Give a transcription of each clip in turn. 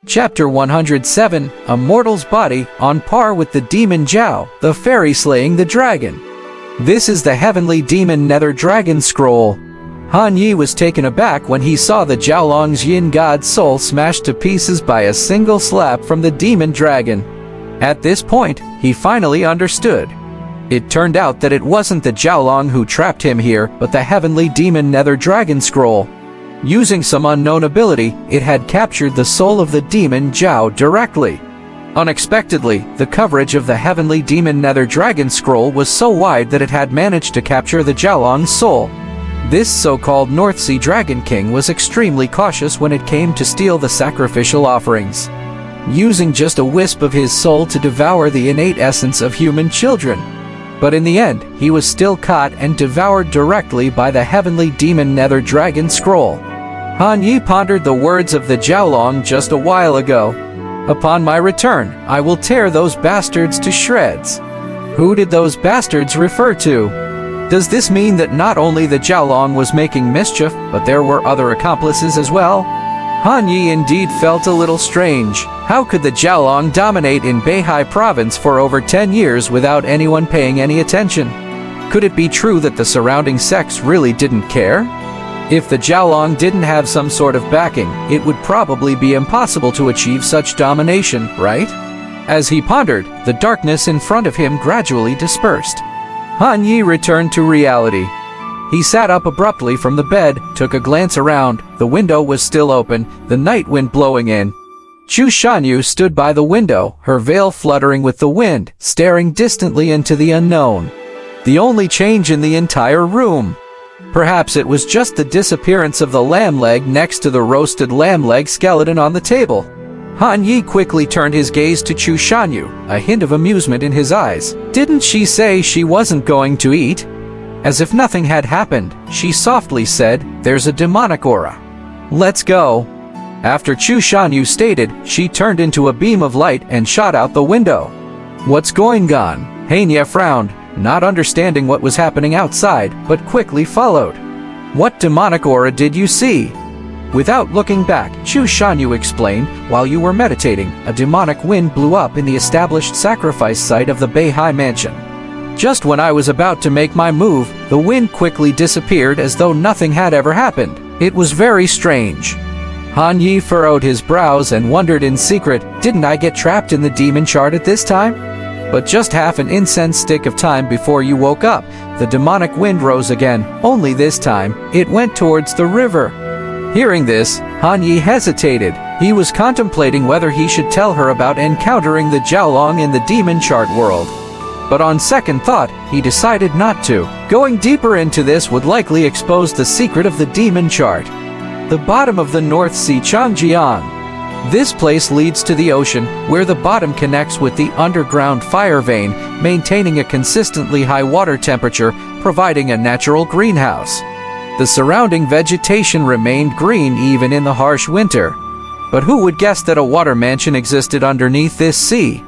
Chapter 107, A Mortal's Body, on par with the demon Jiao, the fairy slaying the dragon. This is the heavenly demon nether dragon scroll. Han Yi was taken aback when he saw the Jiaolong's yin god's soul smashed to pieces by a single slap from the demon dragon. At this point, he finally understood. It turned out that it wasn't the Jiaolong who trapped him here, but the heavenly demon nether dragon scroll. Using some unknown ability, it had captured the soul of the demon Jiao directly. Unexpectedly, the coverage of the heavenly demon nether dragon scroll was so wide that it had managed to capture the Jiaolong's soul. This so-called North Sea Dragon King was extremely cautious when it came to steal the sacrificial offerings, using just a wisp of his soul to devour the innate essence of human children. But in the end, he was still caught and devoured directly by the heavenly demon nether dragon scroll. Han Yi pondered the words of the Jiaolong just a while ago. Upon my return, I will tear those bastards to shreds. Who did those bastards refer to? Does this mean that not only the Jiaolong was making mischief, but there were other accomplices as well? Han Yi indeed felt a little strange. How could the Jiaolong dominate in Beihai province for over 10 years without anyone paying any attention? Could it be true that the surrounding sects really didn't care? If the Jiaolong didn't have some sort of backing, it would probably be impossible to achieve such domination, right? As he pondered, the darkness in front of him gradually dispersed. Han Yi returned to reality. He sat up abruptly from the bed, took a glance around. The window was still open, the night wind blowing in. Chu Shanyu stood by the window, her veil fluttering with the wind, staring distantly into the unknown. The only change in the entire room. Perhaps it was just the disappearance of the lamb leg next to the roasted lamb leg skeleton on the table. Han Yi quickly turned his gaze to Chu Shanyu, a hint of amusement in his eyes. Didn't she say she wasn't going to eat? As if nothing had happened, she softly said, "There's a demonic aura. Let's go." After Chu Shanyu stated, she turned into a beam of light and shot out the window. What's going on? Hanya frowned, not understanding what was happening outside, but quickly followed. What demonic aura did you see? Without looking back, Chu Shanyu explained, while you were meditating, a demonic wind blew up in the established sacrifice site of the Beihai mansion. Just when I was about to make my move, the wind quickly disappeared as though nothing had ever happened. It was very strange. Han Yi furrowed his brows and wondered in secret, didn't I get trapped in the demon chart at this time? But just half an incense stick of time before you woke up, the demonic wind rose again, only this time, it went towards the river. Hearing this, Han Yi hesitated. He was contemplating whether he should tell her about encountering the Jiaolong in the demon chart world. But on second thought, he decided not to. Going deeper into this would likely expose the secret of the demon chart. The bottom of the North Sea Changjiang. This place leads to the ocean, where the bottom connects with the underground fire vein, maintaining a consistently high water temperature, providing a natural greenhouse. The surrounding vegetation remained green even in the harsh winter. But who would guess that a water mansion existed underneath this sea?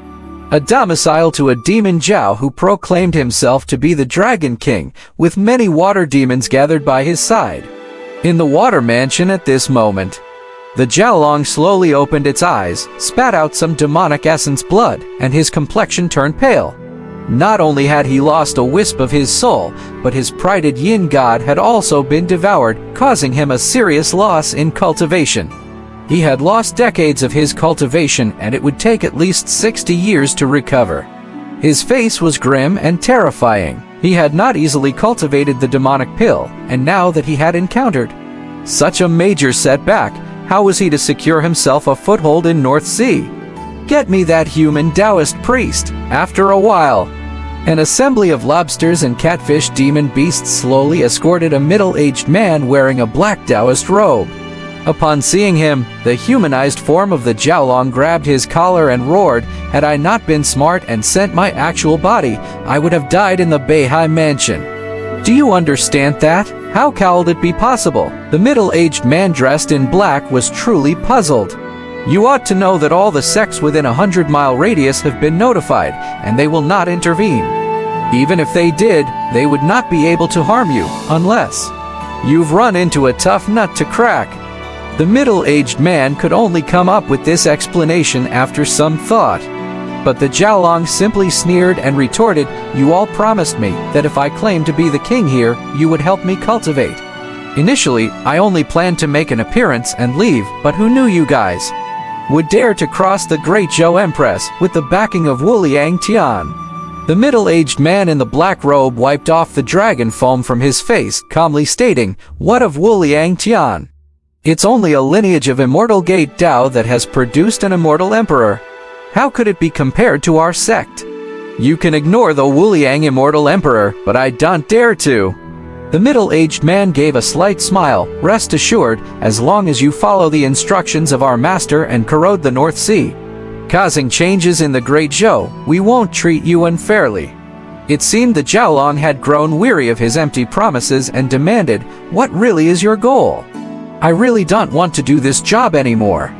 A domicile to a demon Jiao who proclaimed himself to be the Dragon King, with many water demons gathered by his side. In the water mansion at this moment, the Jiaolong slowly opened its eyes, spat out some demonic essence blood, and his complexion turned pale. Not only had he lost a wisp of his soul, but his prided yin god had also been devoured, causing him a serious loss in cultivation. He had lost decades of his cultivation, and it would take at least 60 years to recover. His face was grim and terrifying. He had not easily cultivated the demonic pill, and now that he had encountered such a major setback, how was he to secure himself a foothold in North Sea? Get me that human Taoist priest. After a while, an assembly of lobsters and catfish demon beasts slowly escorted a middle-aged man wearing a black Taoist robe. Upon seeing him, the humanized form of the Jiaolong grabbed his collar and roared, "Had I not been smart and sent my actual body, I would have died in the Beihai mansion." Do you understand that? How could it be possible? The middle-aged man dressed in black was truly puzzled. You ought to know that all the sects within a 100-mile radius have been notified, and they will not intervene. Even if they did, they would not be able to harm you, unless you've run into a tough nut to crack. The middle-aged man could only come up with this explanation after some thought. But the Jiaolong simply sneered and retorted, "You all promised me that if I claimed to be the king here, you would help me cultivate. Initially, I only planned to make an appearance and leave, but who knew you guys would dare to cross the Great Zhou Empress with the backing of Wuliang Tian?" The middle-aged man in the black robe wiped off the dragon foam from his face, calmly stating, "What of Wuliang Tian? It's only a lineage of immortal Gate Dao that has produced an immortal emperor. How could it be compared to our sect? You can ignore the Wuliang immortal emperor, but I don't dare to." The middle-aged man gave a slight smile. "Rest assured, as long as you follow the instructions of our master and corrode the North Sea, causing changes in the Great Zhou, we won't treat you unfairly." It seemed the Jiaolong had grown weary of his empty promises and demanded, "What really is your goal? I really don't want to do this job anymore.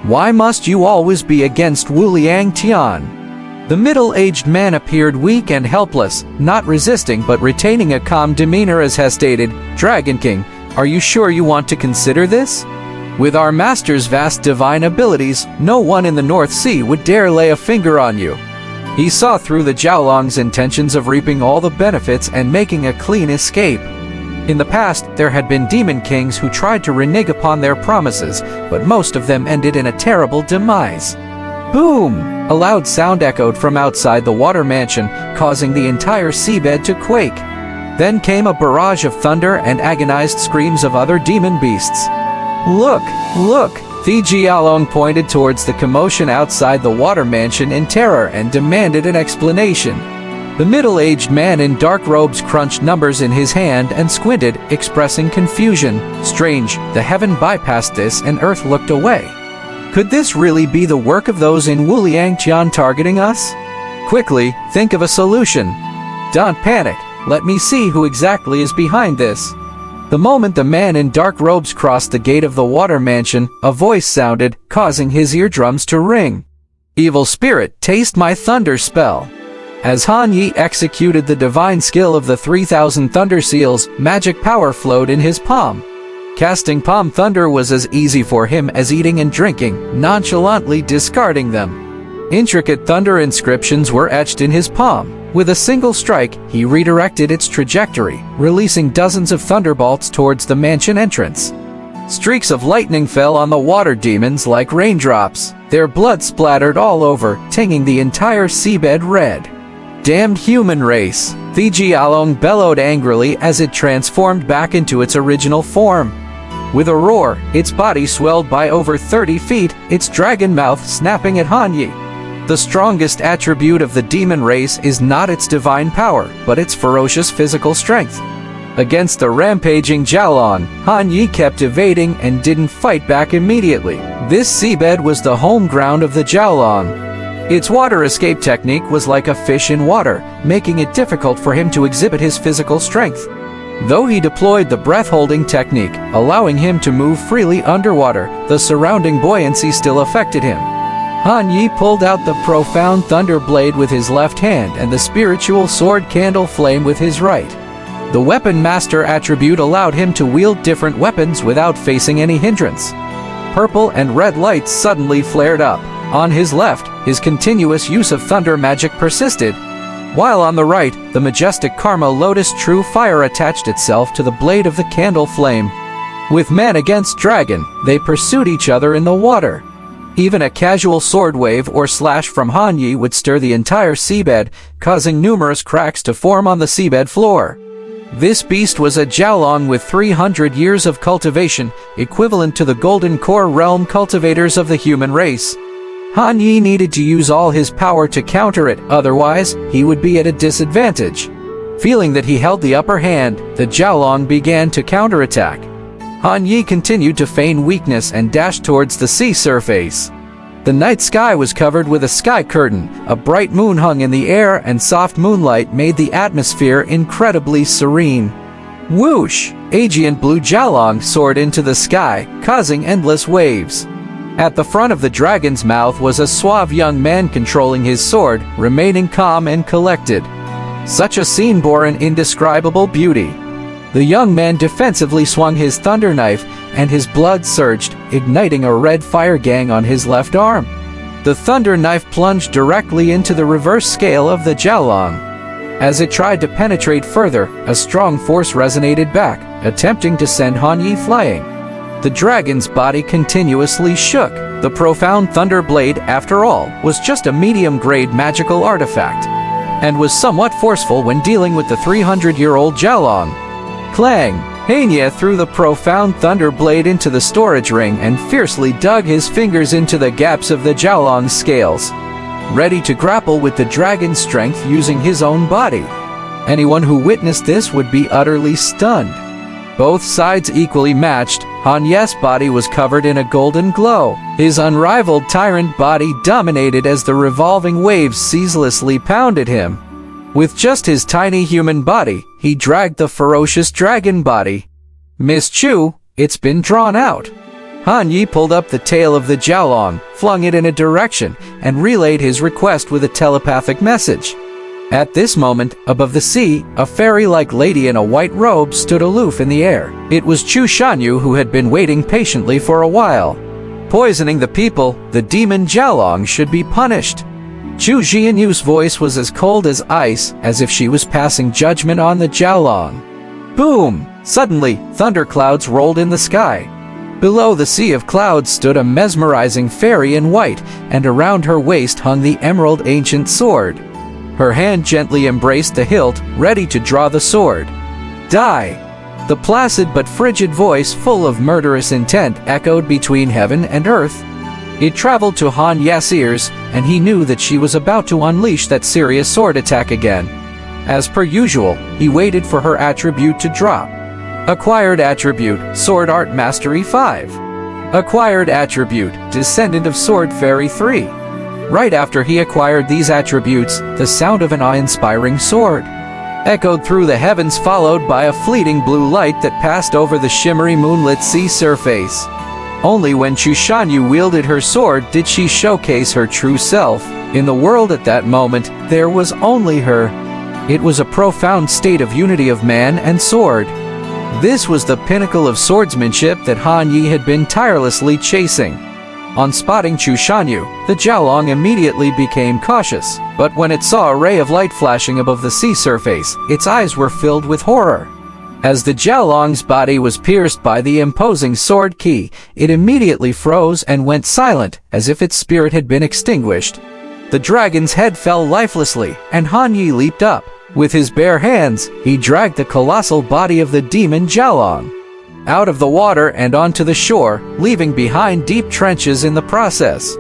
Why must you always be against Wuliang Tian?" The middle-aged man appeared weak and helpless, not resisting but retaining a calm demeanor as has stated, "Dragon King, are you sure you want to consider this? With our master's vast divine abilities, no one in the North Sea would dare lay a finger on you." He saw through the Jiaolong's intentions of reaping all the benefits and making a clean escape. In the past, there had been demon kings who tried to renege upon their promises, but most of them ended in a terrible demise. Boom! A loud sound echoed from outside the water mansion, causing the entire seabed to quake. Then came a barrage of thunder and agonized screams of other demon beasts. "Look! Look!" The Jiaolong pointed towards the commotion outside the water mansion in terror and demanded an explanation. The middle-aged man in dark robes crunched numbers in his hand and squinted, expressing confusion. Strange, the heaven bypassed this and earth looked away. Could this really be the work of those in Wuliang Tian targeting us? Quickly, think of a solution. Don't panic, let me see who exactly is behind this. The moment the man in dark robes crossed the gate of the water mansion, a voice sounded, causing his eardrums to ring. "Evil spirit, taste my thunder spell." As Han Yi executed the divine skill of the 3,000 thunder seals, magic power flowed in his palm. Casting palm thunder was as easy for him as eating and drinking, nonchalantly discarding them. Intricate thunder inscriptions were etched in his palm. With a single strike, he redirected its trajectory, releasing dozens of thunderbolts towards the mansion entrance. Streaks of lightning fell on the water demons like raindrops. Their blood splattered all over, tinging the entire seabed red. "Damned human race!" the Jiaolong bellowed angrily as it transformed back into its original form. With a roar, its body swelled by over 30 feet, its dragon mouth snapping at Han Yi. The strongest attribute of the demon race is not its divine power, but its ferocious physical strength. Against the rampaging Jiaolong, Han Yi kept evading and didn't fight back immediately. This seabed was the home ground of the Jiaolong. Its water escape technique was like a fish in water, making it difficult for him to exhibit his physical strength. Though he deployed the breath-holding technique, allowing him to move freely underwater, the surrounding buoyancy still affected him. Han Yi pulled out the profound thunder blade with his left hand and the spiritual sword candle flame with his right. The weapon master attribute allowed him to wield different weapons without facing any hindrance. Purple and red lights suddenly flared up. On his left, his continuous use of thunder magic persisted, while on the right, the majestic Karma Lotus True Fire attached itself to the blade of the candle flame. With man against dragon, they pursued each other in the water. Even a casual sword wave or slash from Han Yi would stir the entire seabed, causing numerous cracks to form on the seabed floor. This beast was a Jiaolong with 300 years of cultivation, equivalent to the Golden Core realm cultivators of the human race. Han Yi needed to use all his power to counter it, otherwise, he would be at a disadvantage. Feeling that he held the upper hand, the Jiaolong began to counterattack. Han Yi continued to feign weakness and dashed towards the sea surface. The night sky was covered with a sky curtain, a bright moon hung in the air, and soft moonlight made the atmosphere incredibly serene. Whoosh! Aegean blue Jiaolong soared into the sky, causing endless waves. At the front of the dragon's mouth was a suave young man controlling his sword, remaining calm and collected. Such a scene bore an indescribable beauty. The young man defensively swung his thunder knife, and his blood surged, igniting a red fire gang on his left arm. The thunder knife plunged directly into the reverse scale of the Jiaolong. As it tried to penetrate further, a strong force resonated back, attempting to send Han Yi flying. The dragon's body continuously shook. The profound thunder blade, after all, was just a medium-grade magical artifact, and was somewhat forceful when dealing with the 300-year-old Jiaolong. Clang! Hanya threw the profound thunder blade into the storage ring and fiercely dug his fingers into the gaps of the Jiaolong's scales, ready to grapple with the dragon's strength using his own body. Anyone who witnessed this would be utterly stunned. Both sides equally matched. Han Ye's body was covered in a golden glow. His unrivaled tyrant body dominated as the revolving waves ceaselessly pounded him. With just his tiny human body, he dragged the ferocious dragon body. Miss Chu, it's been drawn out. Han Yi pulled up the tail of the Jiaolong, flung it in a direction, and relayed his request with a telepathic message. At this moment, above the sea, a fairy-like lady in a white robe stood aloof in the air. It was Chu Shanyu, who had been waiting patiently for a while. Poisoning the people, the demon Jiaolong should be punished. Chu Jianyu's voice was as cold as ice, as if she was passing judgment on the Jiaolong. Boom! Suddenly, thunderclouds rolled in the sky. Below the sea of clouds stood a mesmerizing fairy in white, and around her waist hung the emerald ancient sword. Her hand gently embraced the hilt, ready to draw the sword. Die! The placid but frigid voice, full of murderous intent, echoed between heaven and earth. It traveled to Han Ye's ears, and he knew that she was about to unleash that serious sword attack again. As per usual, he waited for her attribute to drop. Acquired attribute, Sword Art Mastery 5. Acquired attribute, Descendant of Sword Fairy 3. Right after he acquired these attributes, the sound of an awe-inspiring sword echoed through the heavens, followed by a fleeting blue light that passed over the shimmery moonlit sea surface. Only when Chu Shanyu wielded her sword did she showcase her true self. In the world at that moment, there was only her. It was a profound state of unity of man and sword. This was the pinnacle of swordsmanship that Han Yi had been tirelessly chasing. On spotting Chu Shanyu, the Jiaolong immediately became cautious, but when it saw a ray of light flashing above the sea surface, its eyes were filled with horror. As the Jiaolong's body was pierced by the imposing sword key, it immediately froze and went silent, as if its spirit had been extinguished. The dragon's head fell lifelessly, and Han Yi leaped up. With his bare hands, he dragged the colossal body of the demon Jiaolong out of the water and onto the shore, leaving behind deep trenches in the process.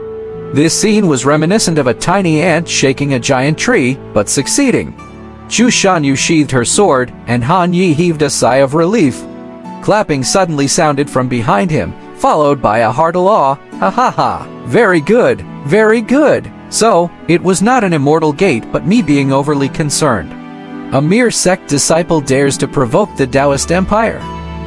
This scene was reminiscent of a tiny ant shaking a giant tree, but succeeding. Chu Shanyu sheathed her sword, and Han Yi heaved a sigh of relief. Clapping suddenly sounded from behind him, followed by a hearty "Ah, ha ha ha, very good, very good." So, it was not an immortal gate but me being overly concerned. A mere sect disciple dares to provoke the Taoist Empire.